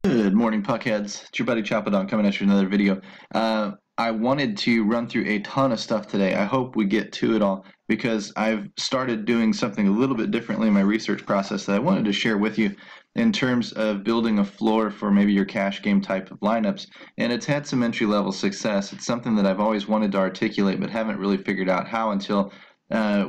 Good morning, Puckheads. It's your buddy Chapadon coming at you with another video. I wanted to run through a ton of stuff today. I hope we get to it all because I've started doing something a little bit differently in my research process that I wanted to share with you in terms of building a floor for maybe your cash game type of lineups. And it's had some entry-level success. It's something that I've always wanted to articulate but haven't really figured out how until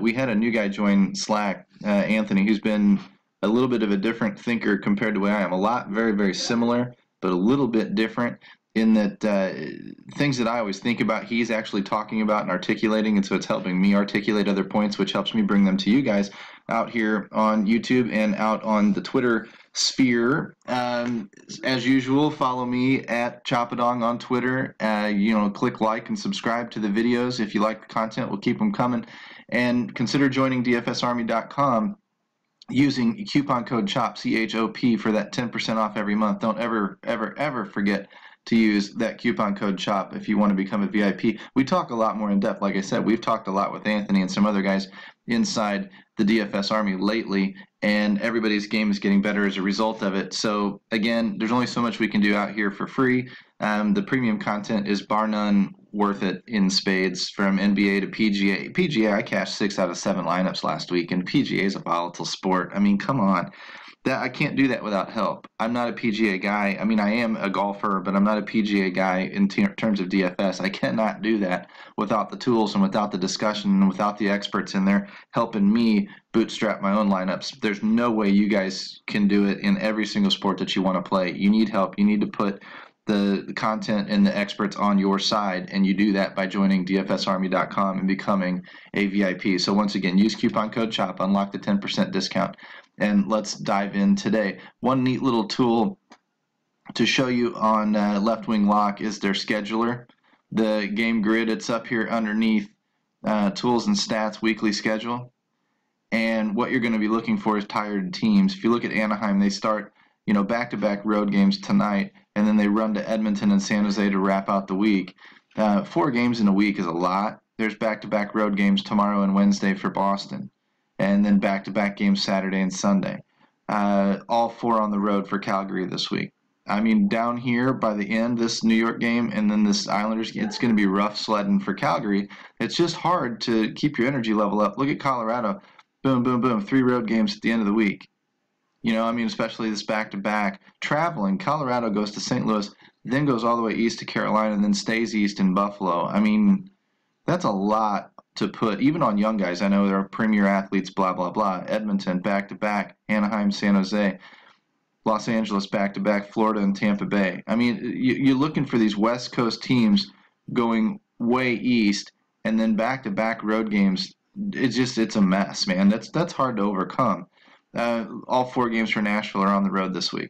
we had a new guy join Slack, Anthony, who's been a little bit of a different thinker compared to the way I am. A lot very, very similar, but a little bit different in that things that I always think about, he's actually talking about and articulating, and so it's helping me articulate other points, which helps me bring them to you guys out here on YouTube and out on the Twitter sphere. As usual, follow me at Chapadong on Twitter. Click like and subscribe to the videos. If you like the content, we'll keep them coming. And consider joining DFSArmy.com using coupon code CHOP, C-H-O-P, for that 10% off every month. Don't ever forget to use that coupon code CHOP if you want to become a VIP. We talk a lot more in depth. Like I said, we've talked a lot with Anthony and some other guys inside the DFS Army lately, and everybody's game is getting better as a result of it. So again, there's only so much we can do out here for free. The premium content is bar none worth it in spades, from NBA to PGA. PGA, I cashed 6 out of 7 lineups last week, and PGA is a volatile sport. I mean, come on. I can't do that without help. I'm not a PGA guy. I mean, I am a golfer, but I'm not a PGA guy in terms of DFS. I cannot do that without the tools and without the discussion and without the experts in there helping me bootstrap my own lineups. There's no way you guys can do it in every single sport that you want to play. You need help. You need to put the content and the experts on your side, and you do that by joining DFSArmy.com and becoming a VIP. So once again, use coupon code CHOP, unlock the 10% discount, and let's dive in today. One neat little tool to show you on Left Wing Lock is their scheduler. The game grid, it's up here underneath Tools and Stats Weekly Schedule. And what you're going to be looking for is tired teams. If you look at Anaheim, they start back-to-back road games tonight, and then they run to Edmonton and San Jose to wrap out the week. 4 games in a week is a lot. There's back-to-back road games tomorrow and Wednesday for Boston, and then back-to-back games Saturday and Sunday. All 4 on the road for Calgary this week. I mean, down here by the end, this New York game and then this Islanders game, it's going to be rough sledding for Calgary. It's just hard to keep your energy level up. Look at Colorado. Boom, boom, boom. 3 road games at the end of the week. Especially this back-to-back. Traveling, Colorado goes to St. Louis, then goes all the way east to Carolina, and then stays east in Buffalo. I mean, that's a lot to put, even on young guys. I know there are premier athletes, blah, blah, blah. Edmonton, back-to-back. Anaheim, San Jose. Los Angeles, back-to-back. Florida and Tampa Bay. I mean, you're looking for these West Coast teams going way east, and then back-to-back road games. It's a mess, man. That's hard to overcome. All 4 games for Nashville are on the road this week.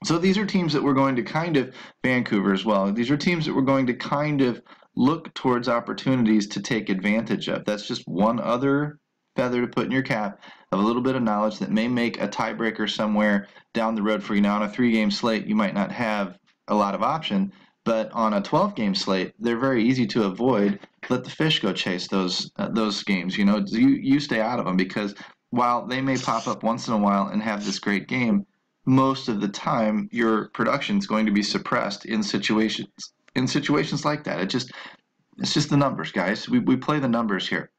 So these are teams that we're going to kind of, Vancouver as well, these are teams that we're going to kind of look towards opportunities to take advantage of. That's just one other feather to put in your cap of a little bit of knowledge that may make a tiebreaker somewhere down the road for you. Now on a 3-game slate, you might not have a lot of option, but on a 12-game slate, they're very easy to avoid. Let the fish go chase those games. You stay out of them, because while they may pop up once in a while and have this great game, most of the time your production is going to be suppressed in situations like that. It's just the numbers, guys. We play the numbers here.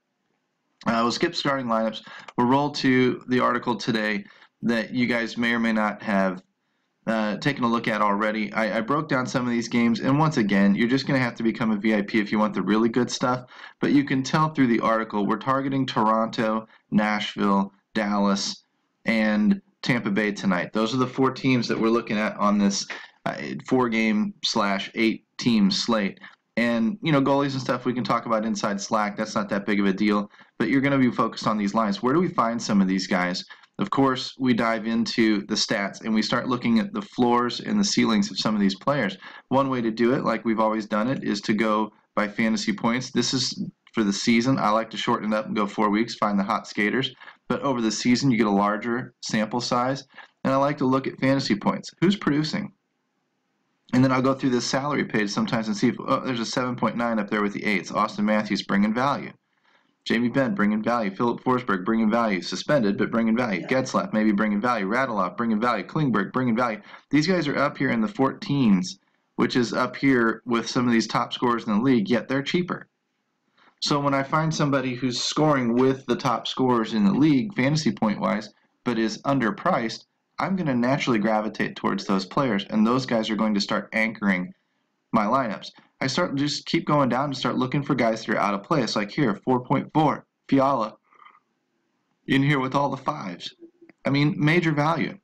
We'll skip starting lineups. We'll roll to the article today that you guys may or may not have taken a look at already. I broke down some of these games, and once again, you're just going to have to become a VIP if you want the really good stuff, but you can tell through the article we're targeting Toronto, Nashville, Dallas, and Tampa Bay tonight. Those are the 4 teams that we're looking at on this 4-game/8-team slate. And, goalies and stuff we can talk about inside Slack. That's not that big of a deal, but you're going to be focused on these lines. Where do we find some of these guys? Of course, we dive into the stats and we start looking at the floors and the ceilings of some of these players. One way to do it, like we've always done it, is to go by fantasy points. This is for the season. I like to shorten it up and go 4 weeks, find the hot skaters. But over the season, you get a larger sample size. And I like to look at fantasy points. Who's producing? And then I'll go through this salary page sometimes and see if, there's a 7.9 up there with the 8s. Austin Matthews bringing value. Jamie Benn, bringing value. Philip Forsberg, bringing value. Suspended, but bringing value. Getzlaff, maybe bringing value. Radulov, bringing value. Klingberg, bringing value. These guys are up here in the 14s, which is up here with some of these top scorers in the league, yet they're cheaper. So when I find somebody who's scoring with the top scorers in the league, fantasy point-wise, but is underpriced, I'm going to naturally gravitate towards those players, and those guys are going to start anchoring my lineups. I just keep going down and start looking for guys that are out of place. Like here, 4.4, Fiala, in here with all the 5s. I mean, major value.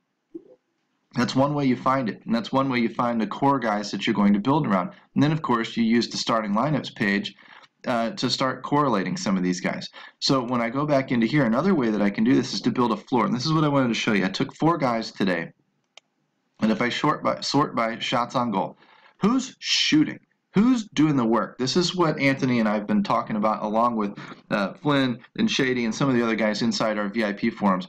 That's one way you find it, and that's one way you find the core guys that you're going to build around. And then, of course, you use the starting lineups page to start correlating some of these guys. So when I go back into here, another way that I can do this is to build a floor. And this is what I wanted to show you. I took 4 guys today, and if I sort by shots on goal, who's shooting? Who's doing the work? This is what Anthony and I have been talking about, along with Flynn and Shady and some of the other guys inside our VIP forums,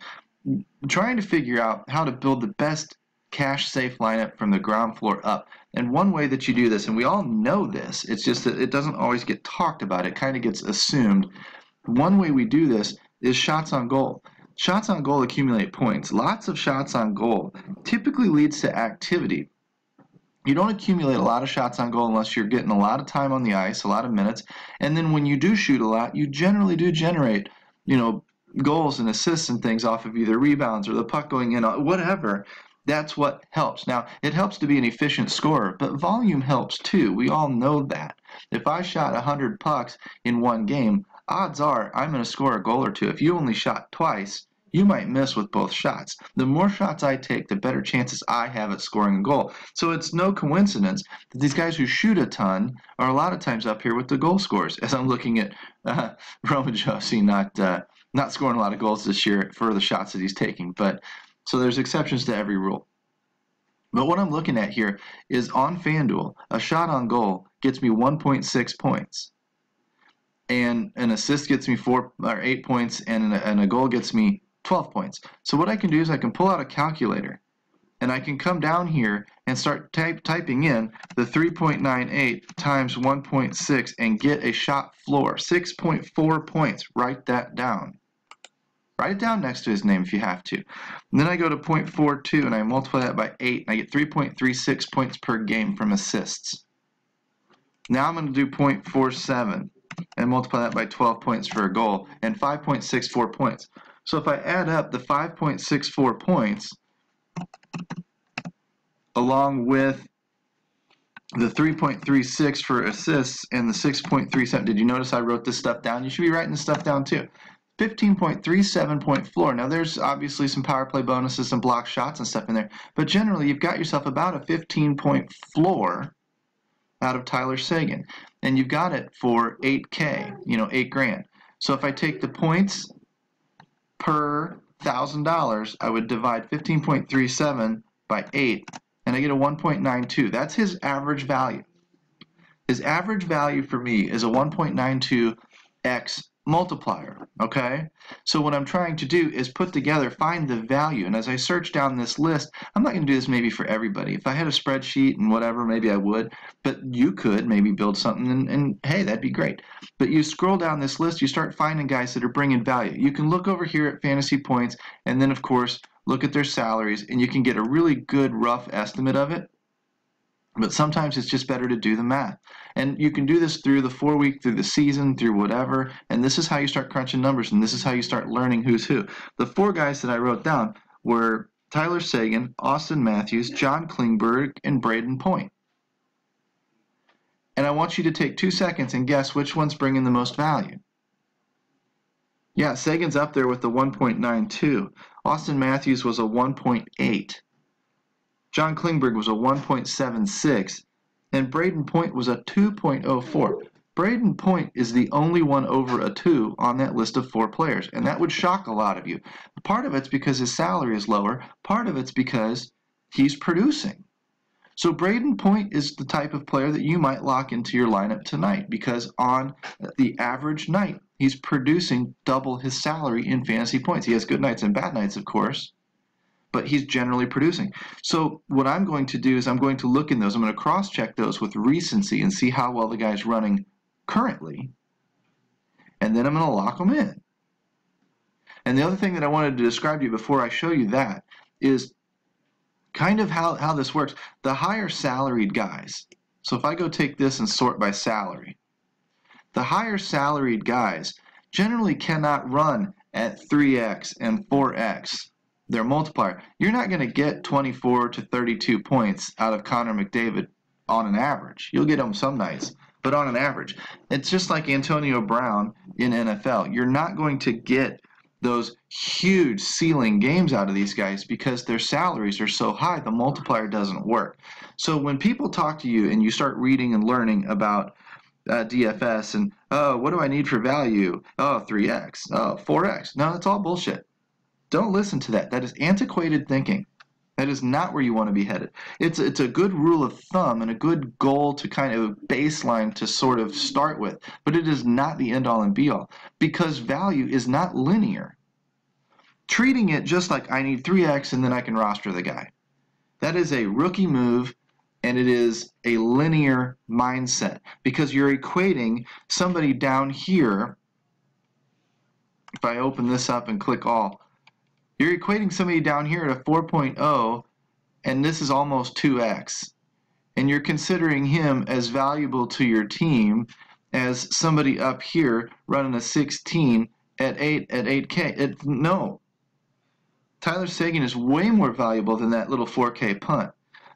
trying to figure out how to build the best cash-safe lineup from the ground floor up. And one way that you do this, and we all know this, it's just that it doesn't always get talked about. It kind of gets assumed. One way we do this is shots on goal. Shots on goal accumulate points. Lots of shots on goal typically leads to activity. You don't accumulate a lot of shots on goal unless you're getting a lot of time on the ice, a lot of minutes. And then when you do shoot a lot, you generally do generate, goals and assists and things off of either rebounds or the puck going in, whatever. That's what helps. Now, it helps to be an efficient scorer, but volume helps too. We all know that. If I shot 100 pucks in one game, odds are I'm going to score a goal or two. If you only shot twice, you might miss with both shots. The more shots I take, the better chances I have at scoring a goal. So it's no coincidence that these guys who shoot a ton are a lot of times up here with the goal scorers. As I'm looking at Roman Josi not scoring a lot of goals this year for the shots that he's taking. But so there's exceptions to every rule. But what I'm looking at here is on FanDuel, a shot on goal gets me 1.6 points. And an assist gets me 4 or 8 points, and a goal gets me 12 points. So what I can do is I can pull out a calculator, and I can come down here and start typing in the 3.98 times 1.6 and get a shot floor, 6.4 points. Write that down. Write it down next to his name if you have to. And then I go to 0.42 and I multiply that by 8, and I get 3.36 points per game from assists. Now I'm going to do 0.47 and multiply that by 12 points for a goal and 5.64 points. So if I add up the 5.64 points along with the 3.36 for assists and the 6.37, did you notice I wrote this stuff down? You should be writing this stuff down too. 15.37 point floor. Now there's obviously some power play bonuses, some block shots and stuff in there, but generally you've got yourself about a 15-point floor out of Tyler Seguin, and you've got it for 8K, $8 grand. So if I take the points per $1,000, I would divide 15.37 by 8, and I get a 1.92. That's his average value. His average value for me is a 1.92x multiplier, okay? So what I'm trying to do is find the value, and as I search down this list, I'm not going to do this maybe for everybody. If I had a spreadsheet and whatever, maybe I would, but you could maybe build something, and hey, that'd be great. But you scroll down this list, you start finding guys that are bringing value. You can look over here at fantasy points, and then of course look at their salaries, and you can get a really good rough estimate of it. But sometimes it's just better to do the math. And you can do this through the 4-week, through the season, through whatever. And this is how you start crunching numbers, and this is how you start learning who's who. The 4 guys that I wrote down were Tyler Seguin, Austin Matthews, John Klingberg, and Braden Point. And I want you to take 2 seconds and guess which one's bringing the most value. Yeah, Seguin's up there with the 1.92. Austin Matthews was a 1.8. John Klingberg was a 1.76, and Braden Point was a 2.04. Braden Point is the only one over a 2 on that list of 4 players, and that would shock a lot of you. Part of it's because his salary is lower, part of it's because he's producing. So Braden Point is the type of player that you might lock into your lineup tonight, because on the average night, he's producing double his salary in fantasy points. He has good nights and bad nights, of course, but he's generally producing. So what I'm going to do is I'm going to look in those. I'm going to cross-check those with recency and see how well the guy's running currently. and then I'm going to lock them in. And the other thing that I wanted to describe to you before I show you that is kind of how this works. The higher salaried guys, so if I go take this and sort by salary, the higher salaried guys generally cannot run at 3x and 4x their multiplier. You're not going to get 24 to 32 points out of Connor McDavid on an average. You'll get them some nights, but on an average. It's just like Antonio Brown in NFL. You're not going to get those huge ceiling games out of these guys because their salaries are so high, the multiplier doesn't work. So when people talk to you and you start reading and learning about DFS and, oh, what do I need for value? Oh, 3x, oh, 4x. No, that's all bullshit. Don't listen to that. That is antiquated thinking. That is not where you want to be headed. It's a good rule of thumb and a good goal to kind of baseline to sort of start with, but it is not the end all and be all because value is not linear. Treating it just like I need 3x and then I can roster the guy. That is a rookie move, and it is a linear mindset because you're equating somebody down here. If I open this up and click all, you're equating somebody down here at a 4.0, and this is almost 2x. And you're considering him as valuable to your team as somebody up here running a 16 at 8K. No. Tyler Seguin is way more valuable than that little 4K punt.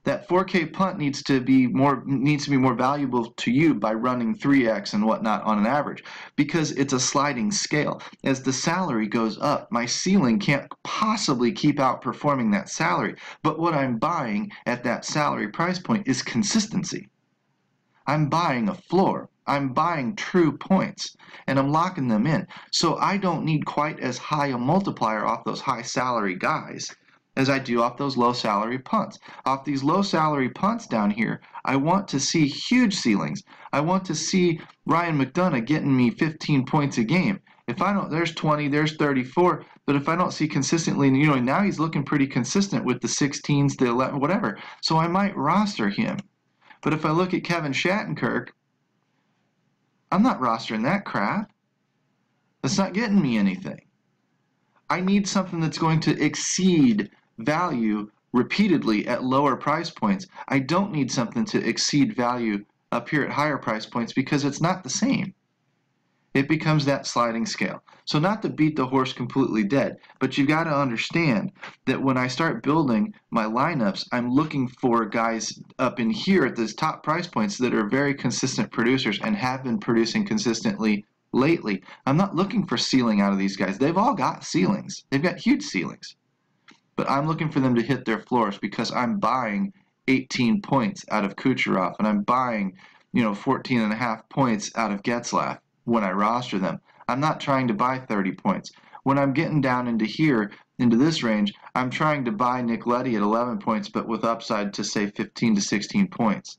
That 4K punt needs to be more valuable to you by running 3x and whatnot on an average because it's a sliding scale. As the salary goes up, my ceiling can't possibly keep outperforming that salary. But what I'm buying at that salary price point is consistency. I'm buying a floor. I'm buying true points, and I'm locking them in. So I don't need quite as high a multiplier off those high salary guys as I do off those low salary punts. Off these low salary punts down here, I want to see huge ceilings. I want to see Ryan McDonough getting me 15 points a game. If I don't, there's 20, there's 34, but if I don't see consistently, now he's looking pretty consistent with the 16s, the 11, whatever. So I might roster him. But if I look at Kevin Shattenkirk, I'm not rostering that crap. That's not getting me anything. I need something that's going to exceed value repeatedly at lower price points. I don't need something to exceed value up here at higher price points because it's not the same. It becomes that sliding scale. So not to beat the horse completely dead, but you've got to understand that when I start building my lineups, I'm looking for guys up in here at these top price points that are very consistent producers and have been producing consistently lately. I'm not looking for ceiling out of these guys. They've all got ceilings. They've got huge ceilings. But I'm looking for them to hit their floors because I'm buying 18 points out of Kucherov and I'm buying, 14.5 points out of Getzlaf when I roster them. I'm not trying to buy 30 points. When I'm getting down into here, into this range, I'm trying to buy Nick Leddy at 11 points but with upside to say 15 to 16 points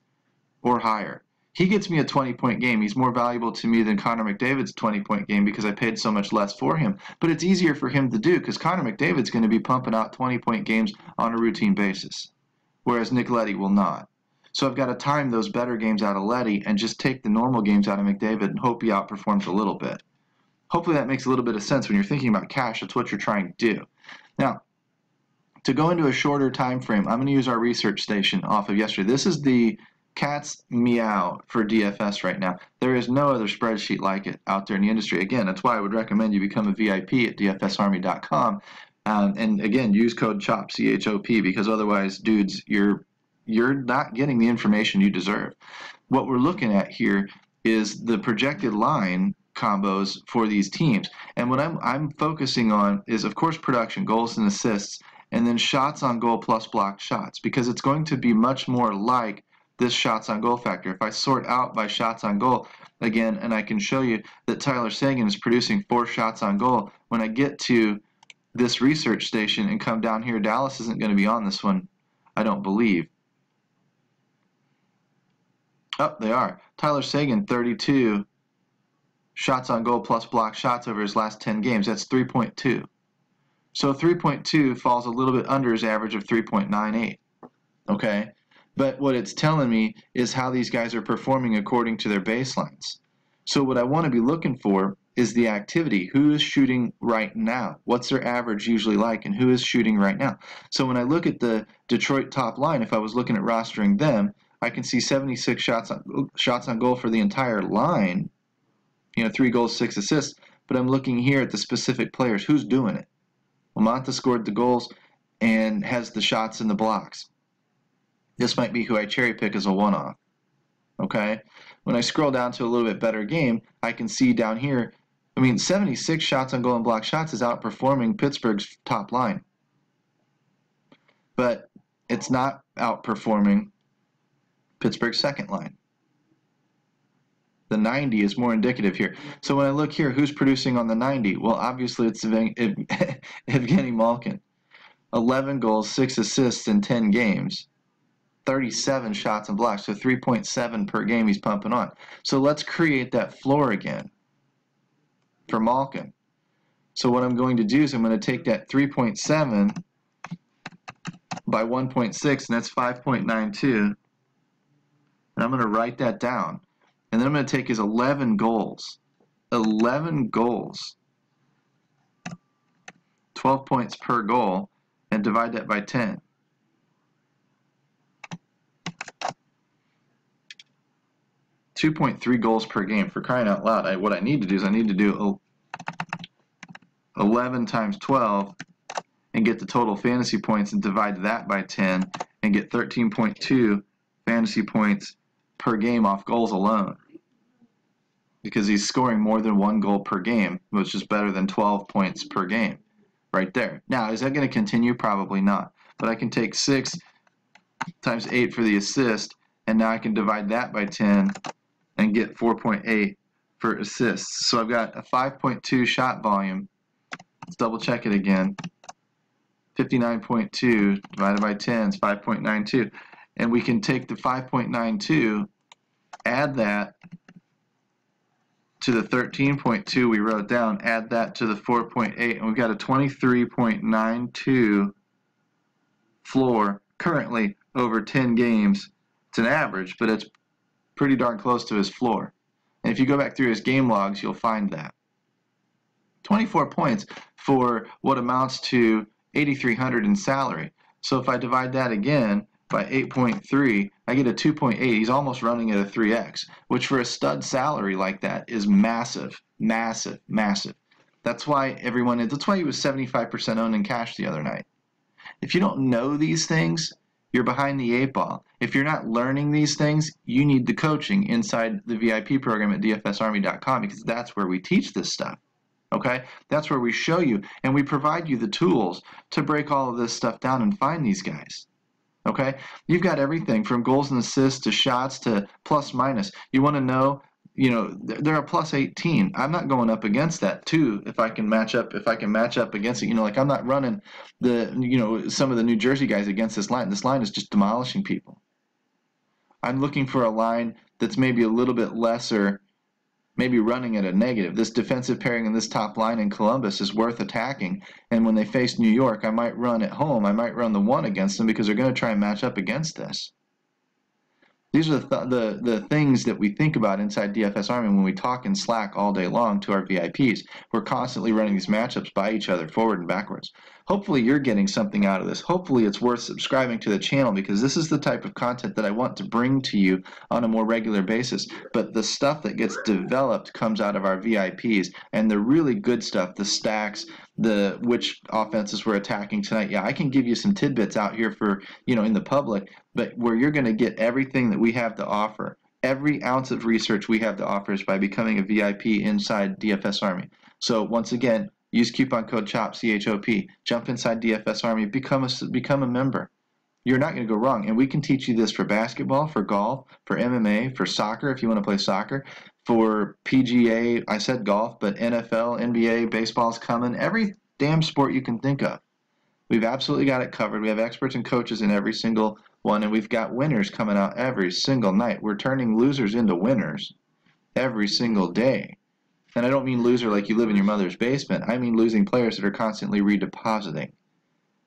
or higher. He gets me a 20-point game. He's more valuable to me than Connor McDavid's 20-point game because I paid so much less for him. But it's easier for him to do because Connor McDavid's going to be pumping out 20-point games on a routine basis, whereas Nick Leddy will not. So I've got to time those better games out of Leddy and just take the normal games out of McDavid and hope he outperforms a little bit. Hopefully that makes a little bit of sense when you're thinking about cash. That's what you're trying to do. Now, to go into a shorter time frame, I'm going to use our research station off of yesterday. This is the cat's meow for DFS right now. There is no other spreadsheet like it out there in the industry. Again, that's why I would recommend you become a VIP at dfsarmy.com. And again, use code CHOP, C-H-O-P, because otherwise, dudes, you're not getting the information you deserve. What we're looking at here is the projected line combos for these teams. And what I'm focusing on is, of course, production, goals and assists, and then shots on goal plus blocked shots, because it's going to be much more like this shots on goal factor. If I sort out by shots on goal, again, and I can show you that Tyler Seguin is producing 4 shots on goal, when I get to this research station and come down here, Dallas isn't going to be on this one, I don't believe. Oh, they are. Tyler Seguin, 32 shots on goal plus blocked shots over his last 10 games. That's 3.2. So 3.2 falls a little bit under his average of 3.98. Okay? But what it's telling me is how these guys are performing according to their baselines. So what I want to be looking for is the activity. Who is shooting right now? What's their average usually like, and who is shooting right now? So when I look at the Detroit top line, if I was looking at rostering them, I can see 76 shots on goal for the entire line. 3 goals, 6 assists. But I'm looking here at the specific players. Who's doing it? Well, Manta scored the goals and has the shots and the blocks. This might be who I cherry pick as a one-off. Okay? When I scroll down to a little bit better game, I can see down here, 76 shots on goal and block shots is outperforming Pittsburgh's top line. But it's not outperforming Pittsburgh's second line. The 90 is more indicative here. So when I look here, who's producing on the 90? Well, obviously it's Evgeny Malkin. 11 goals, 6 assists in 10 games. 37 shots and blocks, so 3.7 per game he's pumping on. So let's create that floor again for Malkin. So what I'm going to do is I'm going to take that 3.7 by 1.6, and that's 5.92. And I'm going to write that down. And then I'm going to take his 11 goals. 11 goals. 12 points per goal, and divide that by 10. 2.3 goals per game, for crying out loud. What I need to do is I need to do 11 times 12 and get the total fantasy points and divide that by 10 and get 13.2 fantasy points per game off goals alone. Because he's scoring more than 1 goal per game, which is better than 12 points per game right there. Now, is that going to continue? Probably not. But I can take 6 times 8 for the assist, and now I can divide that by 10 and get 4.8 for assists. So I've got a 5.2 shot volume. Let's double check it again. 59.2 divided by 10 is 5.92. And we can take the 5.92, add that to the 13.2 we wrote down, add that to the 4.8, and we've got a 23.92 floor currently over 10 games. It's an average, but it's pretty darn close to his floor. And if you go back through his game logs, you'll find that. 24 points for what amounts to 8,300 in salary. So if I divide that again by 8.3, I get a 2.8. He's almost running at a 3x, which for a stud salary like that is massive, massive, massive. That's why he was 75% owned in cash the other night. If you don't know these things, you're behind the 8 ball. If you're not learning these things, you need the coaching inside the VIP program at dfsarmy.com, because that's where we teach this stuff. Okay? That's where we show you, and we provide you the tools to break all of this stuff down and find these guys. Okay? You've got everything from goals and assists to shots to plus minus. You want to know, they're a plus 18. I'm not going up against that too if I can match up against it. Like I'm not running some of the New Jersey guys against this line. This line is just demolishing people. I'm looking for a line that's maybe a little bit lesser, maybe running at a negative. This defensive pairing in this top line in Columbus is worth attacking. And when they face New York, I might run at home. I might run the 1 against them because they're going to try and match up against this. These are the things that we think about inside DFS Army when we talk in Slack all day long to our VIPs. We're constantly running these matchups by each other, forward and backwards. Hopefully you're getting something out of this. Hopefully it's worth subscribing to the channel, because this is the type of content that I want to bring to you on a more regular basis. But the stuff that gets developed comes out of our VIPs, and the really good stuff, the stacks, which offenses we're attacking tonight. Yeah, I can give you some tidbits out here for, in the public, but where you're going to get everything that we have to offer, every ounce of research we have to offer is by becoming a VIP inside DFS Army. So once again, use coupon code CHOP, C-H-O-P. Jump inside DFS Army, become a member. You're not going to go wrong. And we can teach you this for basketball, for golf, for MMA, for soccer if you want to play soccer, for PGA, I said golf, but NFL, NBA, baseball's coming, every damn sport you can think of. We've absolutely got it covered. We have experts and coaches in every single one, and we've got winners coming out every single night. We're turning losers into winners every single day. And I don't mean loser like you live in your mother's basement. I mean losing players that are constantly redepositing.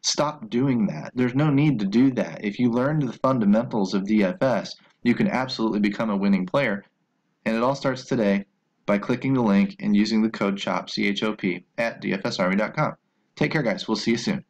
Stop doing that. There's no need to do that. If you learn the fundamentals of DFS, you can absolutely become a winning player. And it all starts today. by clicking the link and using the code CHOP, C-H-O-P, at dfsarmy.com. Take care, guys. We'll see you soon.